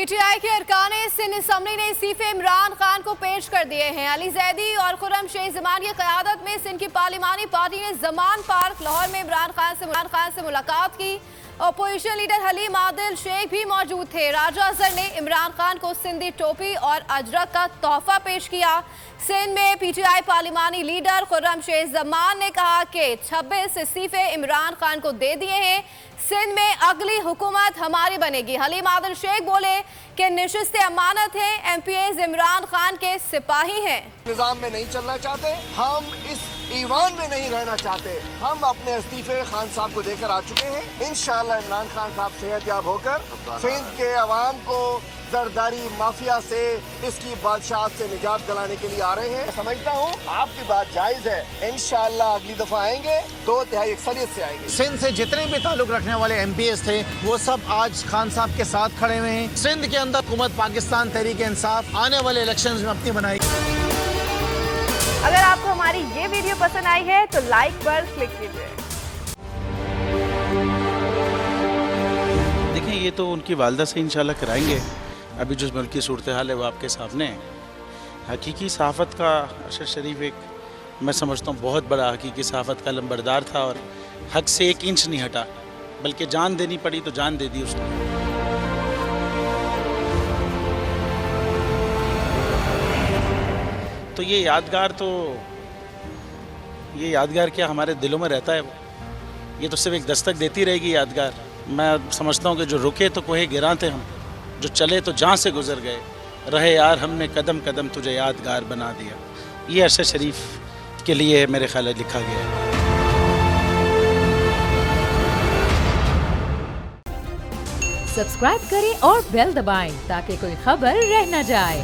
PTI के अरकान Sindh assembly ने इस्तीफे इमरान खान को पेश कर दिए हैं। अली जैदी और खुर्रम शेख जमान की क़यादत में सिंध की पार्लिमानी पार्टी ने जमान पार्क लाहौर में इमरान खान से मुलाकात की। अपोजिशन लीडर हलीम आदिल शेख भी मौजूद थे। राजा अजहर ने इमरान खान को सिंधी टोपी और अजरक का तोहफा पेश किया। सिंध में पीटीआई पार्लिमानी लीडर खुर्रम शेख जमान ने कहा कि 26 इस्तीफे इमरान खान को दे दिए हैं। सिंध में अगली हुकूमत हमारी बनेगी। हलीम आदिल शेख बोले कि निशिस्ते अमानत है, एमपीएज इमरान खान के सिपाही हैं। निजाम में नहीं चलना चाहते, हम इस ईवान में नहीं रहना चाहते। हम अपने इस्तीफे खान साहब को देकर आ चुके हैं। इंशाअल्लाह इमरान खान साहब सेहतयाब होकर सिंध के अवाम को जरदारी माफिया से, इसकी बादशाहत से निजात दिलाने के लिए आ रहे हैं। समझता हूँ आपकी बात जायज है। इंशाअल्लाह अगली दफा आएंगे 2/3 अक्सरियत से आएंगे। सिंध से जितने भी ताल्लुक रखने वाले एमपीएस थे वो सब आज खान साहब के साथ खड़े हुए हैं। सिंध के अंदर हुकूमत पाकिस्तान तहरीक इंसाफ आने वाले इलेक्शंस में अपनी बनाएगी। अगर आपको हमारी ये वीडियो पसंद आई है तो लाइक पर क्लिक कीजिए। देखें, ये तो उनकी वालदा से इंशाल्लाह कराएंगे। अभी जो मुल्क की सूरत हाल है वो आपके सामने है। हकीकी सहाफ़त का अरशद शरीफ एक, मैं समझता हूँ, बहुत बड़ा हकीकी सहाफ़त का लंबरदार था और हक से 1 इंच नहीं हटा, बल्कि जान देनी पड़ी तो जान दे दी उसने। तो ये यादगार क्या हमारे दिलों में रहता है। ये तो सिर्फ एक दस्तक देती रहेगी यादगार। मैं समझता हूँ कि जो रुके तो कोहे गिरा थे हम, जो चले तो जहाँ से गुजर गए, रहे यार हमने कदम कदम तुझे यादगार बना दिया। ये अरशद शरीफ के लिए मेरे ख्याल में लिखा गया है। सब्सक्राइब करें और बेल दबाएं ताकि कोई खबर रह न जाए।